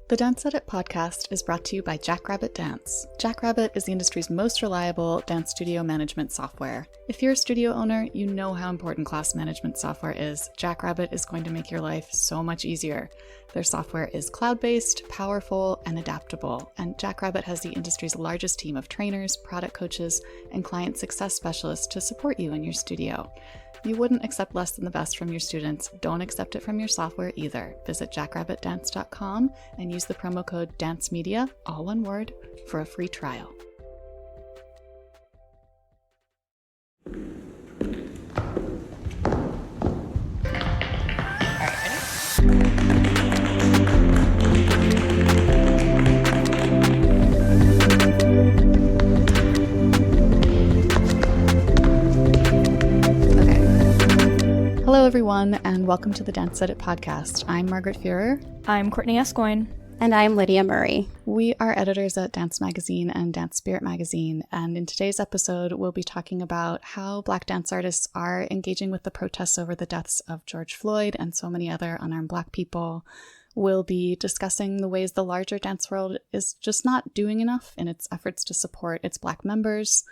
The Dance Edit podcast is brought to you by Jackrabbit Dance. Jackrabbit is the industry's most reliable dance studio management software. If you're a studio owner, you know how important class management software is. Jackrabbit is going to make your life so much easier. Their software is cloud-based, powerful, and adaptable, and Jackrabbit has the industry's largest team of trainers, product coaches, and client success specialists to support you in your studio. You wouldn't accept less than the best from your students. Don't accept it from your software either. Visit jackrabbitdance.com and use the promo code DANCEMEDIA, all one word, for a free trial. Hello, everyone, and welcome to the Dance Edit podcast. I'm Margaret Fuhrer. I'm Courtney Escoyne. And I'm Lydia Murray. We are editors at Dance Magazine and Dance Spirit Magazine, and in today's episode, we'll be talking about how Black dance artists are engaging with the protests over the deaths of George Floyd and so many other unarmed Black people. We'll be discussing the ways the larger dance world is just not doing enough in its efforts to support its Black members.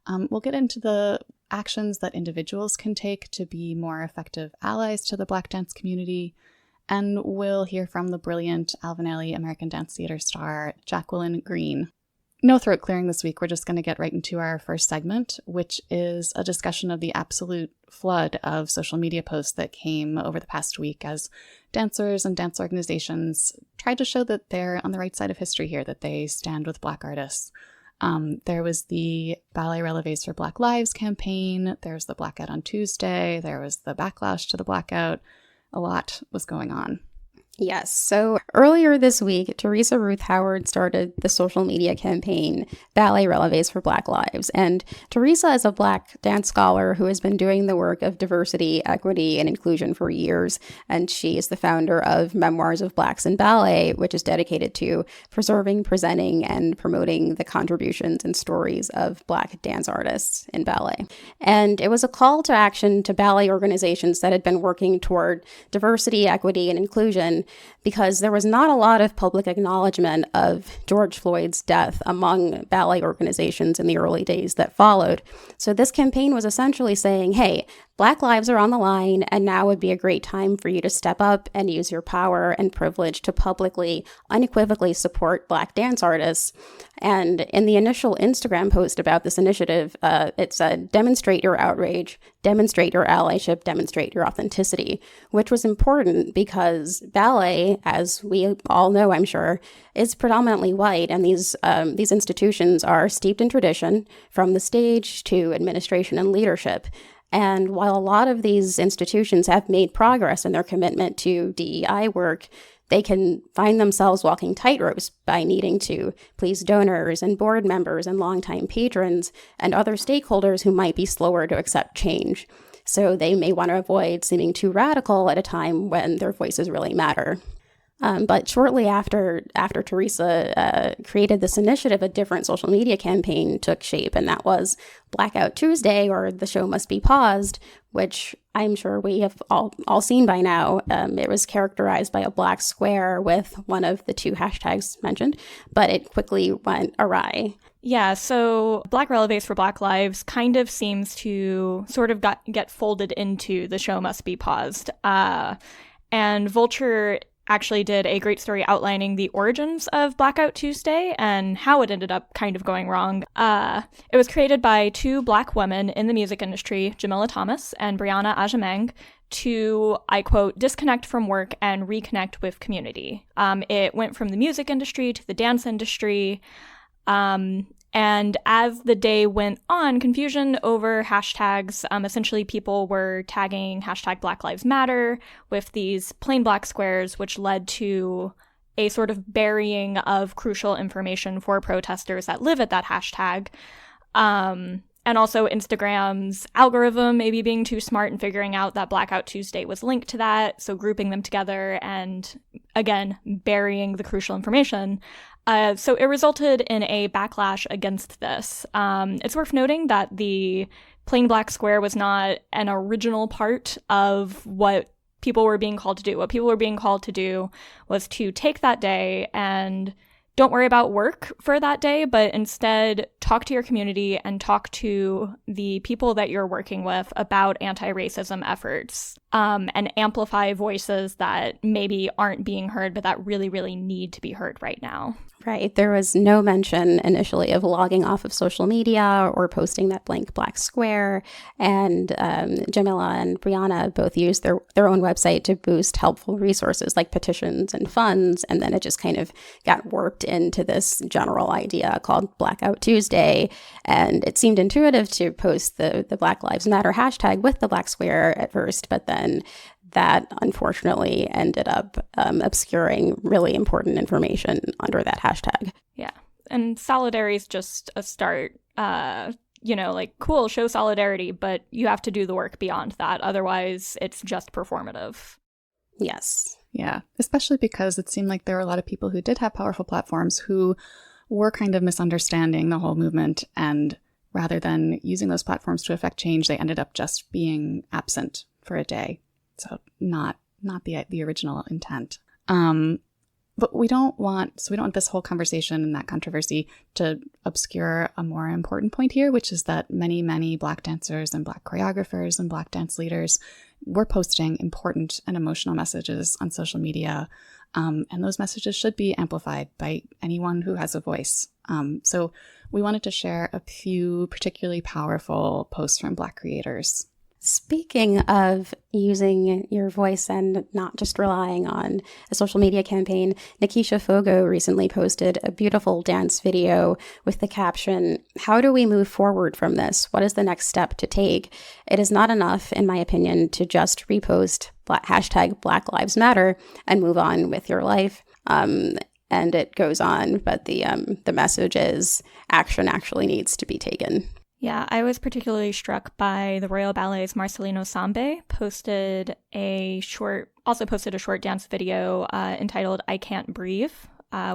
We'll get into the actions that individuals can take to be more effective allies to the Black dance community, and we'll hear from the brilliant Alvin Ailey American Dance Theater star Jacqueline Green. No throat clearing this week. We're just going to get right into our first segment, which is a discussion of the absolute flood of social media posts that came over the past week as dancers and dance organizations tried to show that they're on the right side of history here, that they stand with Black artists. There was the Ballet Relevés for Black Lives campaign, there was the Blackout on Tuesday, there was the backlash to the blackout. A lot was going on. Yes. So earlier this week, Teresa Ruth Howard started the social media campaign Ballet Relevés for Black Lives. And Teresa is a Black dance scholar who has been doing the work of diversity, equity, and inclusion for years. And she is the founder of Memoirs of Blacks in Ballet, which is dedicated to preserving, presenting, and promoting the contributions and stories of Black dance artists in ballet. And it was a call to action to ballet organizations that had been working toward diversity, equity, and inclusion, because there was not a lot of public acknowledgement of George Floyd's death among ballet organizations in the early days that followed. So this campaign was essentially saying, hey, Black lives are on the line, and now would be a great time for you to step up and use your power and privilege to publicly, unequivocally support Black dance artists. And in the initial Instagram post about this initiative, it said, demonstrate your outrage, demonstrate your allyship, demonstrate your authenticity, which was important because ballet, as we all know, I'm sure, is predominantly white, and these institutions are steeped in tradition, from the stage to administration and leadership. And while a lot of these institutions have made progress in their commitment to DEI work, they can find themselves walking tightropes by needing to please donors and board members and longtime patrons and other stakeholders who might be slower to accept change. So they may want to avoid seeming too radical at a time when their voices really matter. But shortly after Teresa created this initiative, a different social media campaign took shape, and that was Blackout Tuesday, or The Show Must Be Paused, which I'm sure we have all seen by now. It was characterized by a black square with one of the two hashtags mentioned, but it quickly went awry. Yeah, so Black Relevés for Black Lives kind of seems to sort of get folded into The Show Must Be Paused. And Vulture actually did a great story outlining the origins of Blackout Tuesday and how it ended up kind of going wrong. It was created by two Black women in the music industry, Jamila Thomas and Brianna Ajamang, to, I quote, disconnect from work and reconnect with community. It went from the music industry to the dance industry. And as the day went on, confusion over hashtags, essentially people were tagging hashtag Black Lives Matter with these plain black squares, which led to a sort of burying of crucial information for protesters that live at that hashtag. And also Instagram's algorithm maybe being too smart and figuring out that Blackout Tuesday was linked to that, so grouping them together and, again, burying the crucial information. So it resulted in a backlash against this. It's worth noting that the plain black square was not an original part of what people were being called to do. What people were being called to do was to take that day and don't worry about work for that day, but instead talk to your community and talk to the people that you're working with about anti-racism efforts, and amplify voices that maybe aren't being heard, but that really, really need to be heard right now. Right. There was no mention initially of logging off of social media or posting that blank black square. And Jamila and Brianna both used their own website to boost helpful resources like petitions and funds. And then it just kind of got warped into this general idea called Blackout Tuesday. And it seemed intuitive to post the Black Lives Matter hashtag with the black square at first, but then that unfortunately ended up obscuring really important information under that hashtag. Yeah. And solidarity is just a start. Like, cool, show solidarity, but you have to do the work beyond that. Otherwise, it's just performative. Yes. Yeah. Especially because it seemed like there were a lot of people who did have powerful platforms who were kind of misunderstanding the whole movement. And rather than using those platforms to affect change, they ended up just being absent for a day. So not the original intent. But we don't want this whole conversation and that controversy to obscure a more important point here, which is that many, many Black dancers and Black choreographers and Black dance leaders were posting important and emotional messages on social media. And those messages should be amplified by anyone who has a voice. So we wanted to share a few particularly powerful posts from Black creators. Speaking of using your voice and not just relying on a social media campaign, Nikisha Fogo recently posted a beautiful dance video with the caption, "How do we move forward from this? What is the next step to take?" It is not enough, in my opinion, to just repost hashtag Black Lives Matter and move on with your life. And it goes on, but the message is action actually needs to be taken. Yeah, I was particularly struck by the Royal Ballet's Marcelino Sambe posted a short dance video entitled "I Can't Breathe,"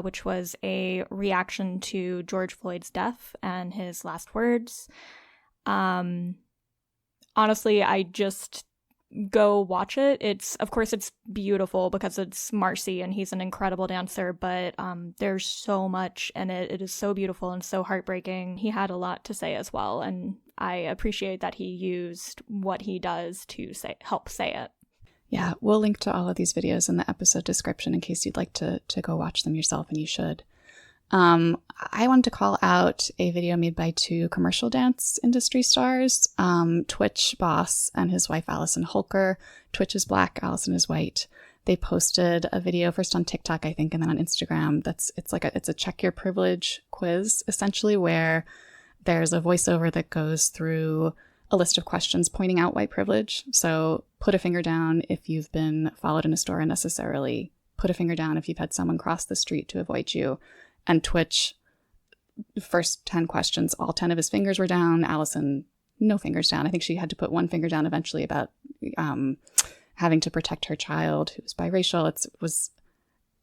which was a reaction to George Floyd's death and his last words. Honestly, I just go watch it. It's beautiful because it's Marcy and he's an incredible dancer, but there's so much in it. It is so beautiful and so heartbreaking. He had a lot to say as well, and I appreciate that he used what he does to help say it. Yeah, we'll link to all of these videos in the episode description in case you'd like to go watch them yourself, and you should. I wanted to call out a video made by two commercial dance industry stars, Twitch boss and his wife, Allison Holker. Twitch is Black, Allison is white. They posted a video first on TikTok, I think, and then on Instagram. It's a check your privilege quiz, essentially, where there's a voiceover that goes through a list of questions pointing out white privilege. So put a finger down if you've been followed in a store unnecessarily. Put a finger down if you've had someone cross the street to avoid you. And Twitch, first 10 questions, all 10 of his fingers were down. Allison, no fingers down. I think she had to put one finger down eventually about having to protect her child who was biracial. It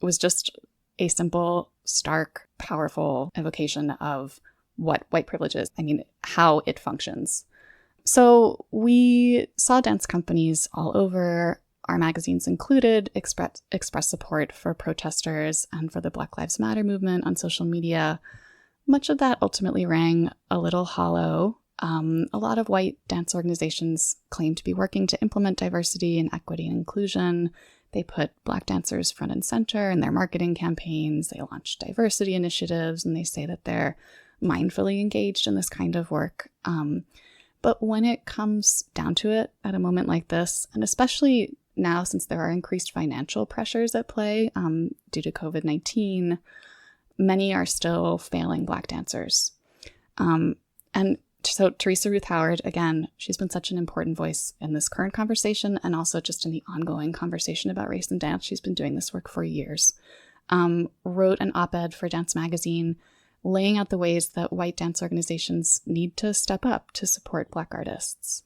was just a simple, stark, powerful evocation of what white privilege is. I mean, how it functions. So we saw dance companies all over, our magazines included, express support for protesters and for the Black Lives Matter movement on social media. Much of that ultimately rang a little hollow. A lot of white dance organizations claim to be working to implement diversity and equity and inclusion. They put Black dancers front and center in their marketing campaigns. They launch diversity initiatives, and they say that they're mindfully engaged in this kind of work. But when it comes down to it at a moment like this, and especially now, since there are increased financial pressures at play due to COVID-19, many are still failing Black dancers. And so Teresa Ruth Howard, again, she's been such an important voice in this current conversation and also just in the ongoing conversation about race and dance. She's been doing this work for years. Wrote an op-ed for Dance Magazine laying out the ways that white dance organizations need to step up to support Black artists.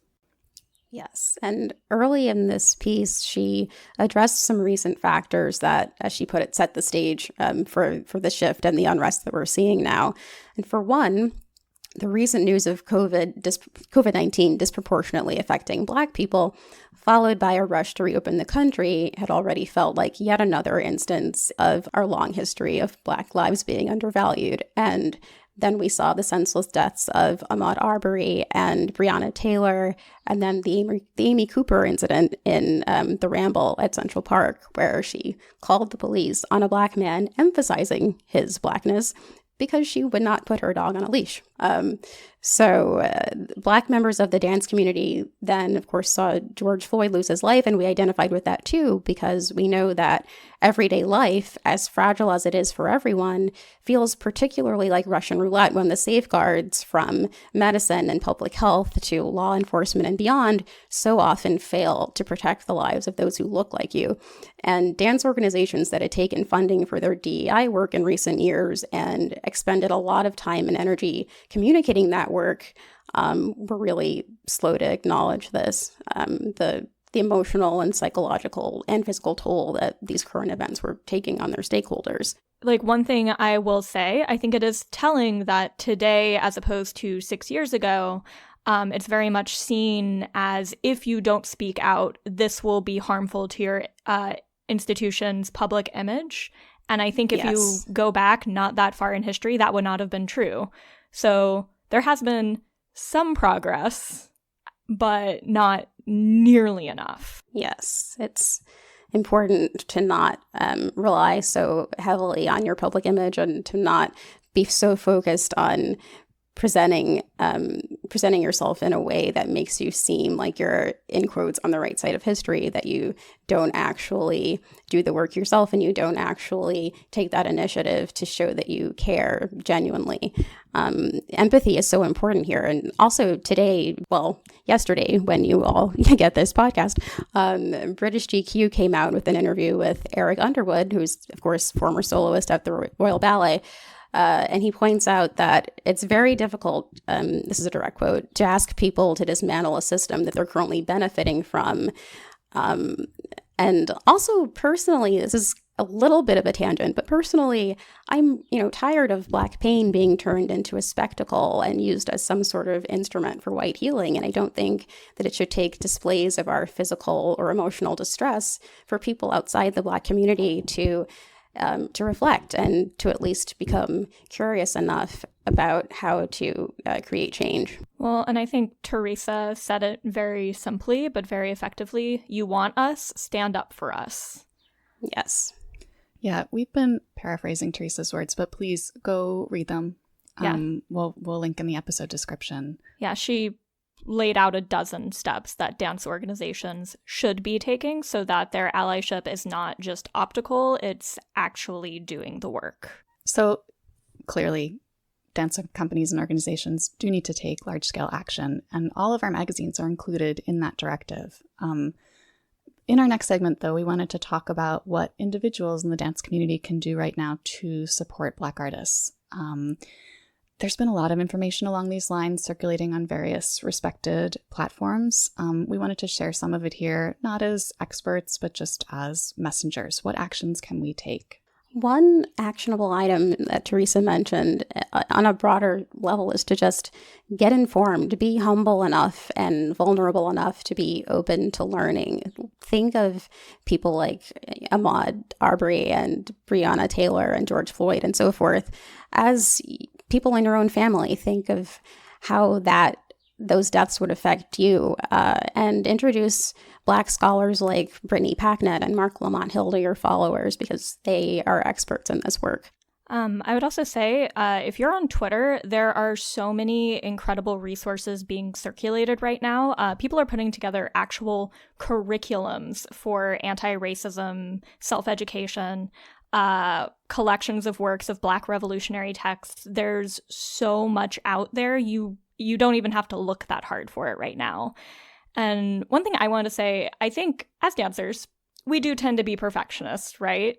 Yes. And early in this piece, she addressed some recent factors that, as she put it, set the stage for the shift and the unrest that we're seeing now. And for one, the recent news of COVID-19 disproportionately affecting Black people, followed by a rush to reopen the country, had already felt like yet another instance of our long history of Black lives being undervalued. And then we saw the senseless deaths of Ahmaud Arbery and Breonna Taylor, and then the Amy Cooper incident in the Ramble at Central Park, where she called the police on a Black man, emphasizing his Blackness, because she would not put her dog on a leash. Black members of the dance community then, of course, saw George Floyd lose his life, and we identified with that too, because we know that everyday life, as fragile as it is for everyone, feels particularly like Russian roulette when the safeguards from medicine and public health to law enforcement and beyond so often fail to protect the lives of those who look like you. And dance organizations that had taken funding for their DEI work in recent years and expended a lot of time and energy communicating that work were really slow to acknowledge this, the emotional and psychological and physical toll that these current events were taking on their stakeholders. Like, one thing I will say, I think it is telling that today, as opposed to 6 years ago, it's very much seen as, if you don't speak out, this will be harmful to your institution's public image. And I think if you go back not that far in history, that would not have been true. So there has been some progress, but not nearly enough. Yes, it's important to not rely so heavily on your public image and to not be so focused on presenting yourself in a way that makes you seem like you're, in quotes, on the right side of history, that you don't actually do the work yourself and you don't actually take that initiative to show that you care genuinely. Empathy is so important here. And also yesterday, when you all get this podcast, British GQ came out with an interview with Eric Underwood, who's, of course, former soloist at the Royal Ballet. And he points out that it's very difficult, this is a direct quote, to ask people to dismantle a system that they're currently benefiting from. And also, personally, this is a little bit of a tangent, but personally, I'm tired of Black pain being turned into a spectacle and used as some sort of instrument for white healing. And I don't think that it should take displays of our physical or emotional distress for people outside the Black community to reflect and to at least become curious enough about how to create change. Well, and I think Teresa said it very simply, but very effectively. You want us, stand up for us. Yes. Yeah, we've been paraphrasing Teresa's words, but please go read them. Yeah. We'll link in the episode description. Yeah, she laid out a dozen steps that dance organizations should be taking so that their allyship is not just optical, it's actually doing the work. So clearly, dance companies and organizations do need to take large-scale action, and all of our magazines are included in that directive. In our next segment, though, we wanted to talk about what individuals in the dance community can do right now to support Black artists. There's been a lot of information along these lines circulating on various respected platforms. We wanted to share some of it here, not as experts, but just as messengers. What actions can we take? One actionable item that Teresa mentioned on a broader level is to just get informed, be humble enough and vulnerable enough to be open to learning. Think of people like Ahmaud Arbery and Breonna Taylor and George Floyd and so forth as people in your own family. Think of how those deaths would affect you, and introduce Black scholars like Brittany Packnett and Mark Lamont Hill to your followers, because they are experts in this work. I would also say, if you're on Twitter, there are so many incredible resources being circulated right now. People are putting together actual curriculums for anti-racism, self-education, collections of works of Black revolutionary texts. There's so much out there. You don't even have to look that hard for it right now. And one thing I want to say, I think as dancers, we do tend to be perfectionists, right?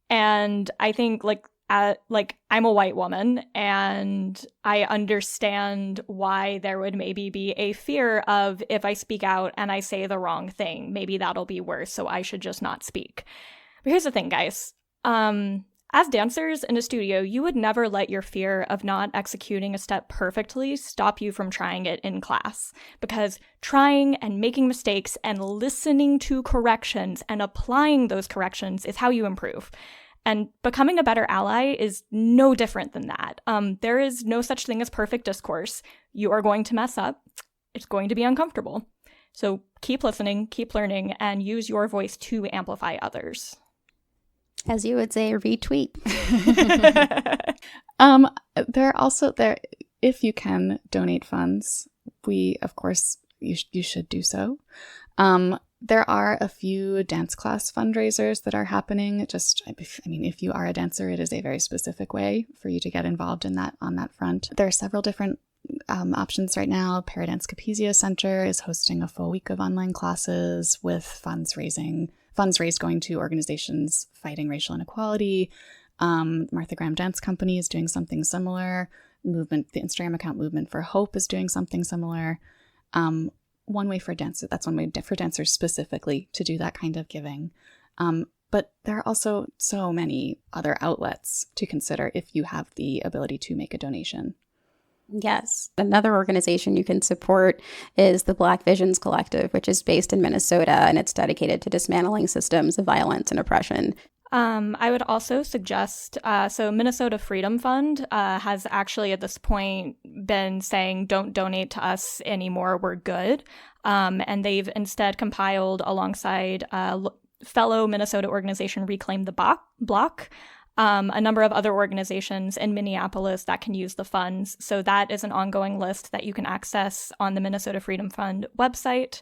And I think I'm a white woman, and I understand why there would maybe be a fear of, if I speak out and I say the wrong thing, maybe that'll be worse, so I should just not speak. But here's the thing, guys. As dancers in a studio, you would never let your fear of not executing a step perfectly stop you from trying it in class, because trying and making mistakes and listening to corrections and applying those corrections is how you improve. And becoming a better ally is no different than that. There is no such thing as perfect discourse. You are going to mess up. It's going to be uncomfortable. So keep listening, keep learning, and use your voice to amplify others. As you would say, retweet. There, if you can donate funds, of course, you should do so. There are a few dance class fundraisers that are happening. If you are a dancer, it is a very specific way for you to get involved in that on that front. There are several different options right now. Paradance Capizia Center is hosting a full week of online classes with funds raised going to organizations fighting racial inequality. Martha Graham Dance Company is doing something similar. The Instagram account Movement for Hope is doing something similar. One way for dancers specifically to do that kind of giving. But there are also so many other outlets to consider if you have the ability to make a donation. Yes. Another organization you can support is the Black Visions Collective, which is based in Minnesota, and it's dedicated to dismantling systems of violence and oppression. I would also suggest, so Minnesota Freedom Fund has actually at this point been saying, don't donate to us anymore, we're good. And they've instead compiled alongside fellow Minnesota organization Reclaim the Block, a number of other organizations in Minneapolis that can use the funds. So that is an ongoing list that you can access on the Minnesota Freedom Fund website.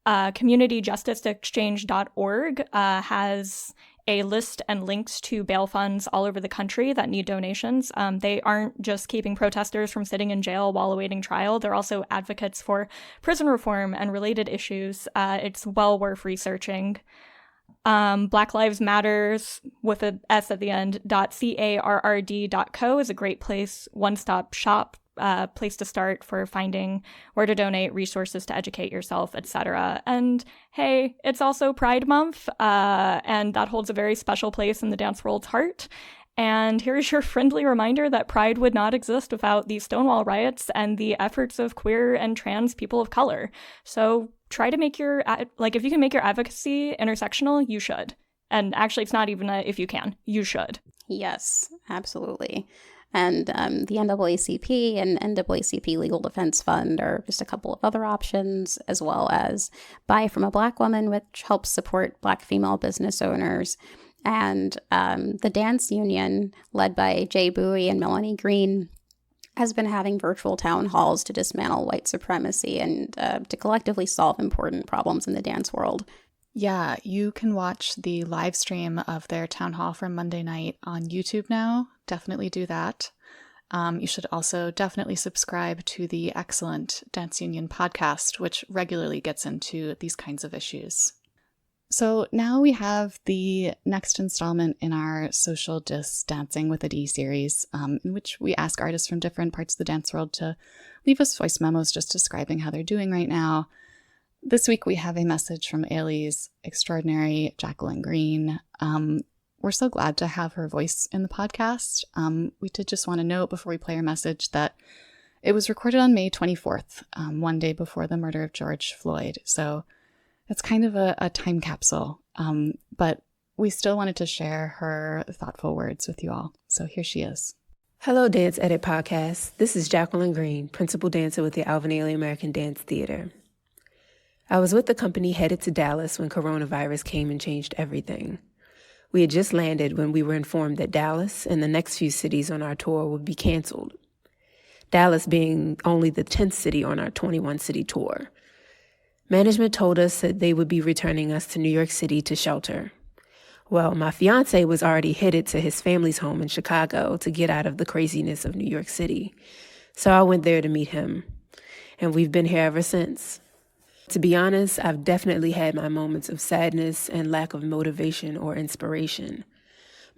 CommunityJusticeExchange.org has a list and links to bail funds all over the country that need donations. They aren't just keeping protesters from sitting in jail while awaiting trial. They're also advocates for prison reform and related issues. It's well worth researching. Black Lives Matters with a S at the end, .carrd.co is a great place, one-stop shop, place to start for finding where to donate, resources to educate yourself, etc. And hey, it's also Pride Month, and that holds a very special place in the dance world's heart. And here's your friendly reminder that Pride would not exist without the Stonewall riots and the efforts of queer and trans people of color. So try to make if you can make your advocacy intersectional, you should. And actually, it's not even if you can, you should. Yes, absolutely. And the NAACP and NAACP Legal Defense Fund are just a couple of other options, as well as Buy from a Black Woman, which helps support Black female business owners. And the Dance Union, led by Jay Bowie and Melanie Green, has been having virtual town halls to dismantle white supremacy and to collectively solve important problems in the dance world. Yeah, you can watch the live stream of their town hall from Monday night on YouTube now. Definitely do that. You should also definitely subscribe to the excellent Dance Union podcast, which regularly gets into these kinds of issues. So now we have the next installment in our Social Dis Dancing with a D series, in which we ask artists from different parts of the dance world to leave us voice memos just describing how they're doing right now. This week we have a message from Ailey's extraordinary Jacqueline Green. We're so glad to have her voice in the podcast. We did just want to note before we play her message that it was recorded on May 24th, one day before the murder of George Floyd. So it's kind of a time capsule, but we still wanted to share her thoughtful words with you all. So here she is. Hello, Dance Edit Podcast. This is Jacqueline Green, principal dancer with the Alvin Ailey American Dance Theater. I was with the company headed to Dallas when coronavirus came and changed everything. We had just landed when we were informed that Dallas and the next few cities on our tour would be canceled. Dallas being only the 10th city on our 21-city tour. Management told us that they would be returning us to New York City to shelter. Well, my fiance was already headed to his family's home in Chicago to get out of the craziness of New York City. So I went there to meet him. And we've been here ever since. To be honest, I've definitely had my moments of sadness and lack of motivation or inspiration.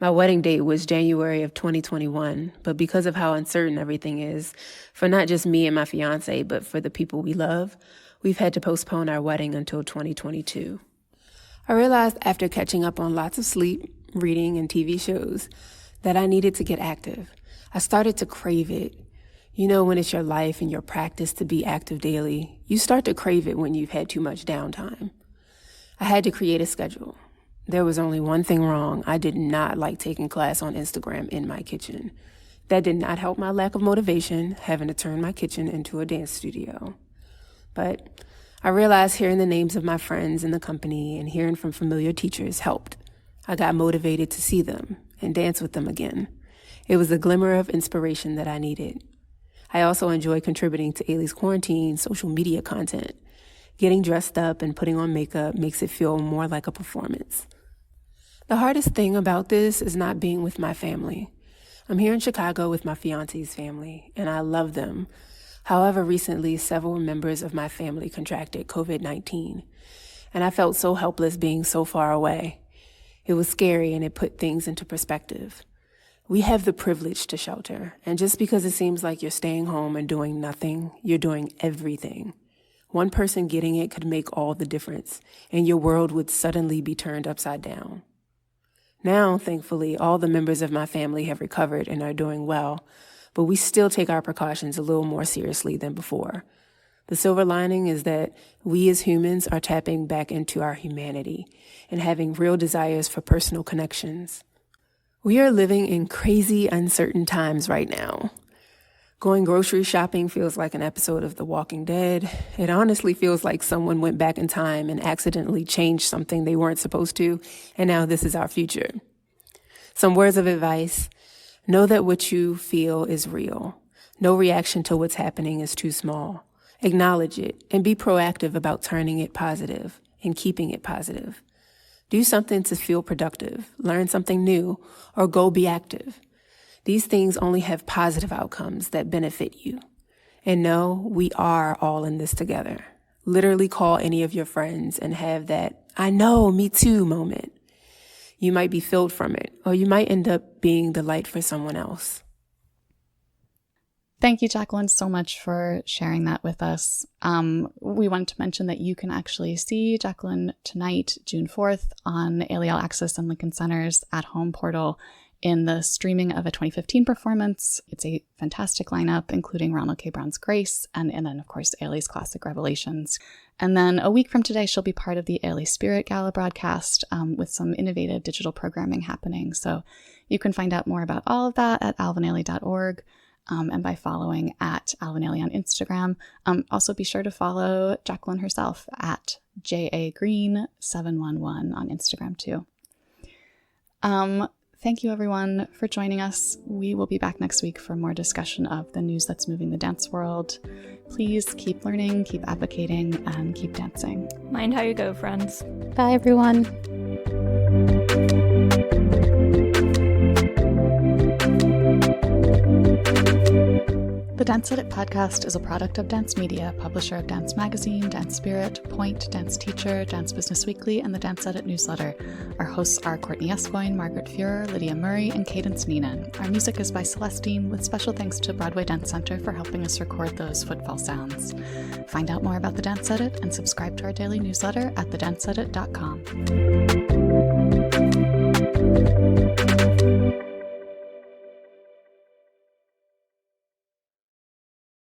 My wedding date was January of 2021, but because of how uncertain everything is, for not just me and my fiance, but for the people we love, we've had to postpone our wedding until 2022. I realized after catching up on lots of sleep, reading, and TV shows that I needed to get active. I started to crave it. You know, when it's your life and your practice to be active daily, you start to crave it when you've had too much downtime. I had to create a schedule. There was only one thing wrong. I did not like taking class on Instagram in my kitchen. That did not help my lack of motivation, having to turn my kitchen into a dance studio. But I realized hearing the names of my friends in the company and hearing from familiar teachers helped. I got motivated to see them and dance with them again. It was a glimmer of inspiration that I needed. I also enjoy contributing to Ailey's Quarantine social media content. Getting dressed up and putting on makeup makes it feel more like a performance. The hardest thing about this is not being with my family. I'm here in Chicago with my fiance's family, and I love them. However, recently, several members of my family contracted COVID-19, and I felt so helpless being so far away. It was scary, and it put things into perspective. We have the privilege to shelter, and just because it seems like you're staying home and doing nothing, you're doing everything. One person getting it could make all the difference, and your world would suddenly be turned upside down. Now, thankfully, all the members of my family have recovered and are doing well, but we still take our precautions a little more seriously than before. The silver lining is that we as humans are tapping back into our humanity and having real desires for personal connections. We are living in crazy, uncertain times right now. Going grocery shopping feels like an episode of The Walking Dead. It honestly feels like someone went back in time and accidentally changed something they weren't supposed to, and now this is our future. Some words of advice. Know that what you feel is real. No reaction to what's happening is too small. Acknowledge it and be proactive about turning it positive and keeping it positive. Do something to feel productive, learn something new, or go be active. These things only have positive outcomes that benefit you. And know we are all in this together. Literally call any of your friends and have that, I know, me too moment. You might be filled from it, or you might end up being the light for someone else. Thank you, Jacqueline, so much for sharing that with us. We wanted to mention that you can actually see Jacqueline tonight, June 4th, on Ailey All Access and Lincoln Center's At Home portal in the streaming of a 2015 performance. It's a fantastic lineup, including Ronald K. Brown's Grace, and then, of course, Ailey's classic Revelations. And then a week from today, she'll be part of the Ailey Spirit Gala broadcast with some innovative digital programming happening. So you can find out more about all of that at alvinailey.org. And by following at Alvin Ailey on Instagram. Also be sure to follow Jacqueline herself at jagreen711 on Instagram too. Thank you everyone for joining us. We will be back next week for more discussion of the news that's moving the dance world. Please keep learning, keep advocating, and keep dancing. Mind how you go, friends. Bye, everyone. The Dance Edit podcast is a product of Dance Media, publisher of Dance Magazine, Dance Spirit, Point, Dance Teacher, Dance Business Weekly, and the Dance Edit newsletter. Our hosts are Courtney Escoyne, Margaret Fuhrer, Lydia Murray, and Cadence Neenan. Our music is by Celestine, with special thanks to Broadway Dance Center for helping us record those footfall sounds. Find out more about the Dance Edit and subscribe to our daily newsletter at thedanceedit.com.